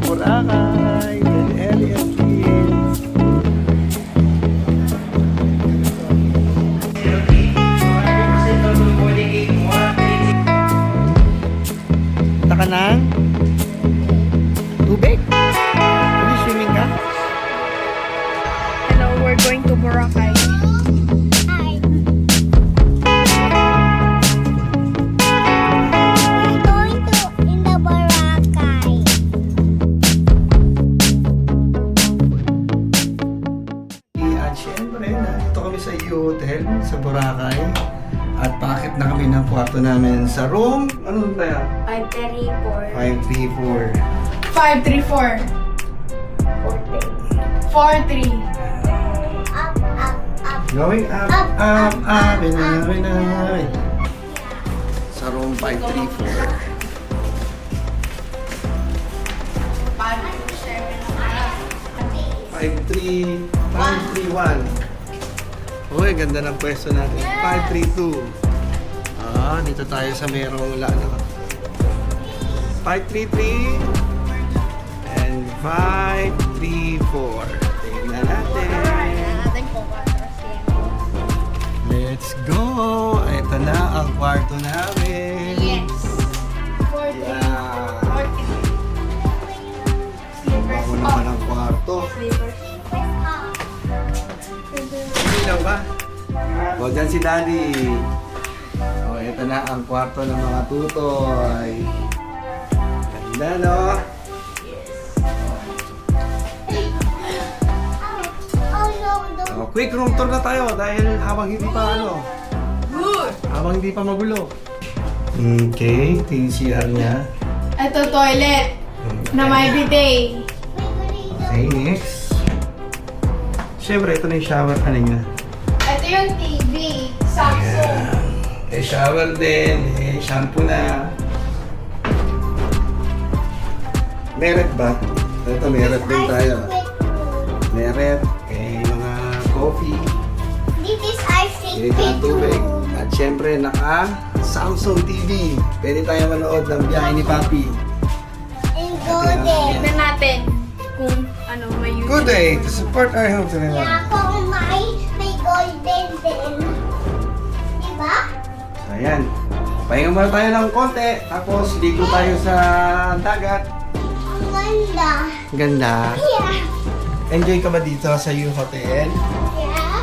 Boracay, Del Elias Hills. Punta ka ng tubig? Swimming ka? Hello, we're going to Boracay. Hi. We're going to in the Boracay. At syempre, nandito kami sa U Hotel sa Boracay. At paakit na kami ng kwarto namin sa room. Ano tayo? 534. 534. 534. 43. Up, up, up. Going up, Up, up, up, up, up, up. Sa room 534. 531. Uy, ganda ng pwesto natin. 532. Ah, dito tayo sa merong lalo. 533 and 534. Tingnan natin. Let's go! Ito na ang kwarto namin. Yes. 40. Yeah. 40. Sleepers Bago naman ang kwarto. Sleepers Ilaw ba? O, dyan si Daddy. O, ito na ang kwarto ng mga tutoy. Ganda, no? Oh no, no. O, quick room tour na tayo dahil habang hindi pa Good. habang hindi pa magulo. Okay, ito yung CR niya. Ito toilet na may bidet. Okay, next. Siyempre, ito na yung shower niya. Ito yung TV. Samsung. Eh, shower din. Eh, shampoo na. Meret ba? Ito, meret din tayo. Meret. Eh, mga coffee. This is our Hindi secret ka tubig. room. At syempre, naka Samsung TV. Pwede tayo manood ng biyahe ni Papi. And golden. Tignan natin kung ano may YouTube. Good day to support our home cinema. Kaya kung may golden din. Diba? Ayan. Pahinga muna tayo ng konti. Tapos, ligo tayo sa dagat. Ang ganda. Ganda. Yeah. Enjoy ka ba dito sa U Hotel? Yeah.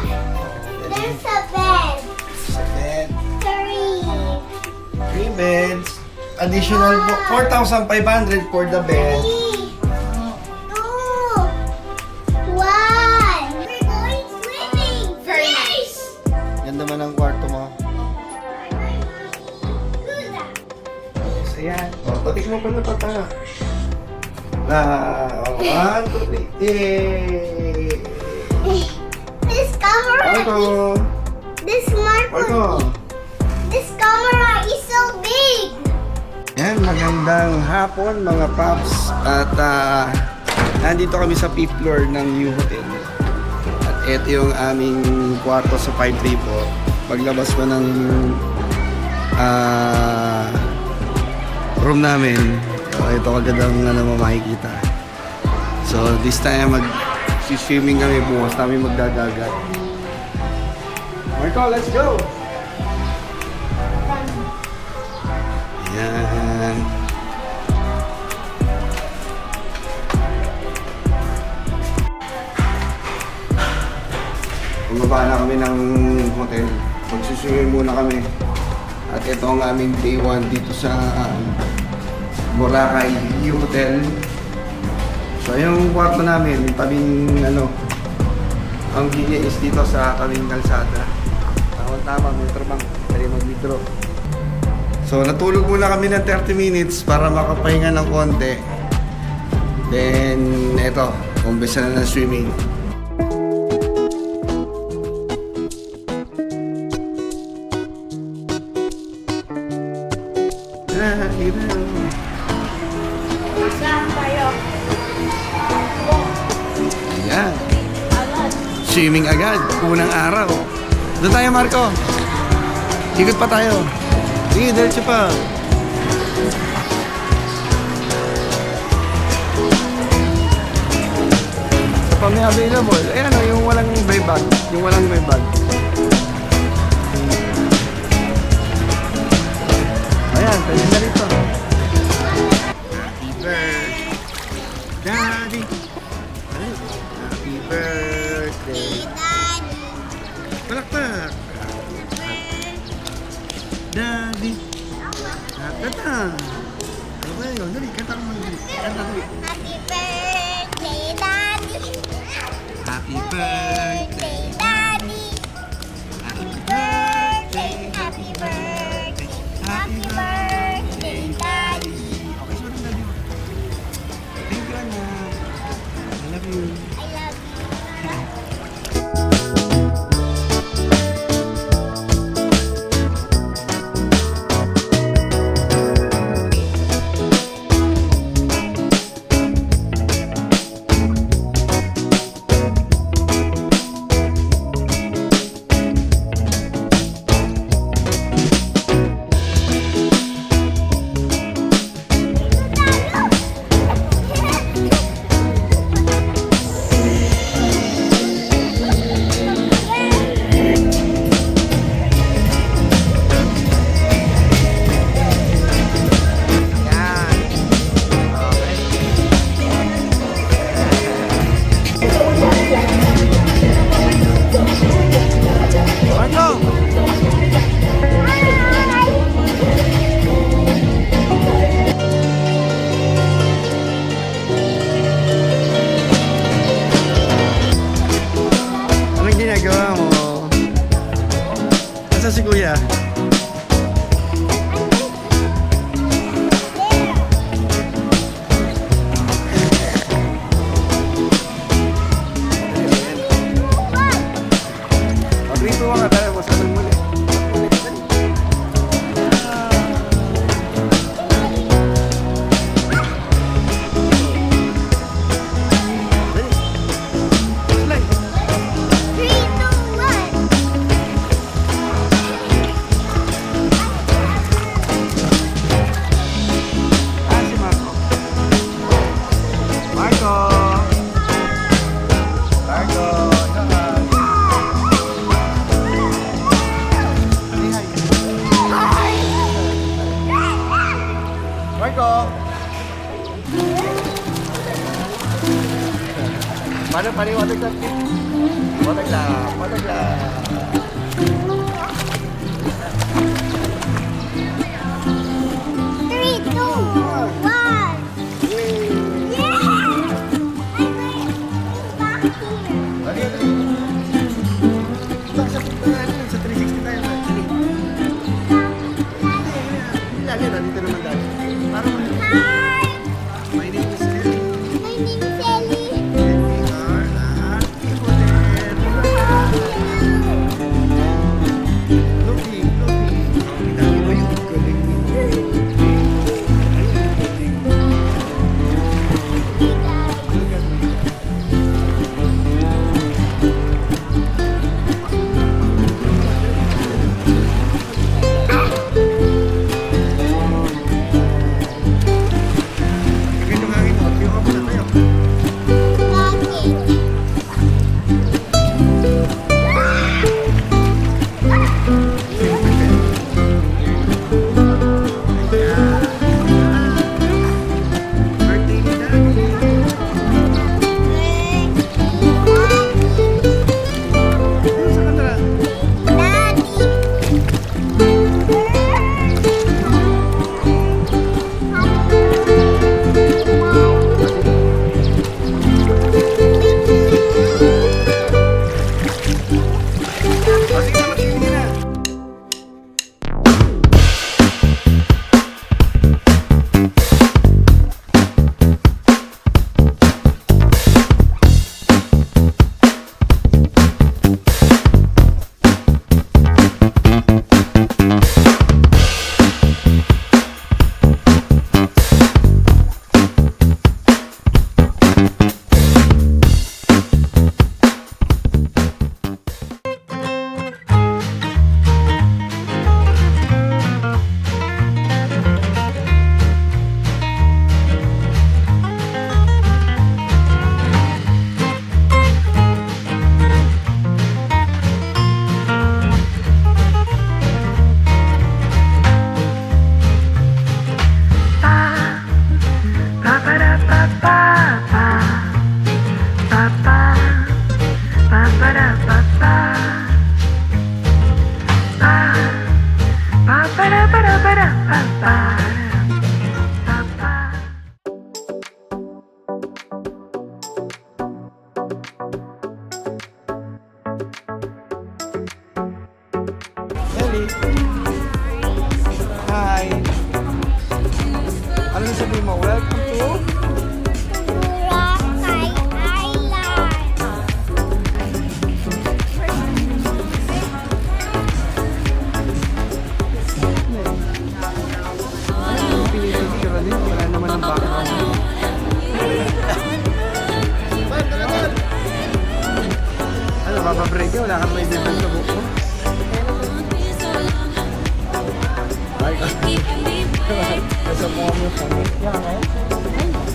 There's a bed. Sa bed. 3. 3 beds. Additional 4,500 for the bed. 3. 2. 1. We're going swimming. Very nice. Ganda man ang kwarto mo. Good. So, ayan. O, patik mo pa na pata. One, two, three. Yay! This camera Marco! this Marco, Marco! this camera is so big. Yan, magandang hapon mga paps. At nandito kami sa 5th floor ng U Hotel. At ito yung aming kwarto sa 534. Paglabas mo ng room namin, ito agad ang makikita. So this time mag-swimming kami, bukas namin magdadagat. Marco, let's go! Yan. Bumaba na kami ng hotel. Magsuswimming muna kami. At ito ang aming day 1 dito sa Boracay U Hotel. So yung kwarto namin, tabing ang linya is dito sa tabing kalsada. Tama, may trabang. Tayo mag-withdraw. So natulog muna kami ng 30 minutes para makapahinga ng konti. Then eto, umpisa na ng swimming. Saan tayo? Ayan. Swimming agad, unang araw. Doon tayo, Marco. Ikot pa tayo. Sige, diretso pa. pa may available. Eh ano, yung walang may bag. Yung walang may bag. Ayan, pwede na rito. Happy birthday, Daddy. Happy birthday. Palakpak. Daddy. Kanta. Ano ba yun? Dali, kanta ka mag-dali. Kanta dali. Happy birthday, Daddy. Happy birthday. Daddy. Happy Birthday, happy birthday. Happy birthday, Daddy. Okay, sorry, Daddy. Thank you, anak. I love you. I love you. Marco! Anong ginagawa mo? Nasa si Kuya? Mag-rito ka tayo, masalang muli. Slide. 3, 2, 1. Si Marco. Marco! Marco! Ikaw ka. Say hi. Marco! Paano pariwatig lang? Watig lang, watig lang. 3, 2, 1. Yeah! Back here. Dali, dali. Sa 360 tayo. Dali. Lagi, nandito naman dati. Parang Hi! my name is Kelly. My name is Ellie. And we are at Ikoten. Dali. Hi. Ano na sabihin mo? Welcome to... Boracay Island. Pinipicture din. Wala naman ang background. Ano, mapabreak ka? Wala kang may bibig sa buko? Ay, nasa mukha mo yung camera.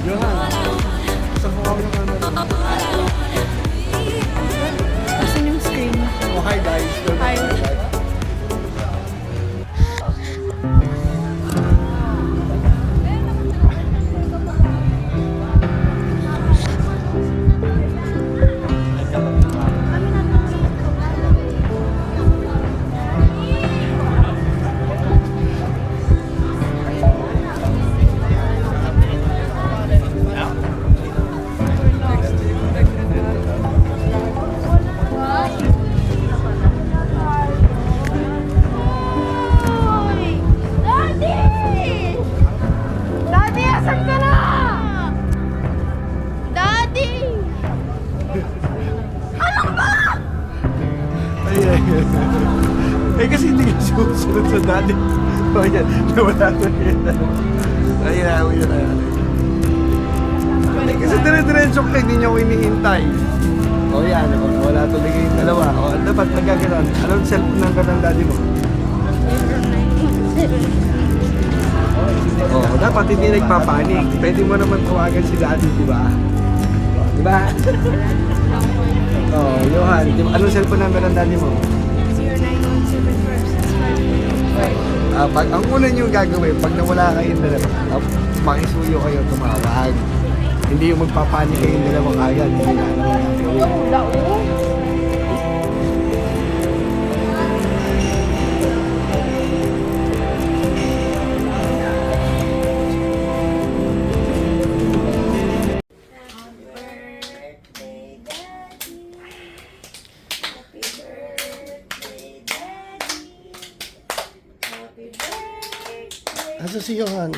Johan, nasa mukha mo yung camera. Asan yung screen? Oh, hi guys. Hi. Daddy! Daddy, asan ka na? Daddy! Ay. Eh kasi hindi ka susunod sa daddy. O yan, nawala ko yun. Ayan, ayan. Kasi dire-diretso ka, hindi niya ako hinihintay. O yan, wala tuloy kayong dalawa. O dapat nagkaganon. Anong cellphone ng kanang daddy mo? O, dapat hindi nagpapanik. Pwede mo naman tawagan si daddy, di ba? Di ba? Oh, Johan, anong cellphone number ng daddy mo? 09174655. Pag ang una nyo gagawin, pag nawala kayong dalawa, makisuyo kayo tumawag. Hindi yung magpapanik kayong dalawa kagad, hindi na ano yung gagawin. Asa si Johan?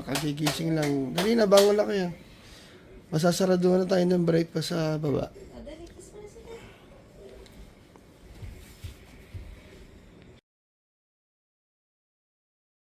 Kagigising lang. Dali na, bangon na kayo. Masasaraduhan na tayo ng breakfast sa baba.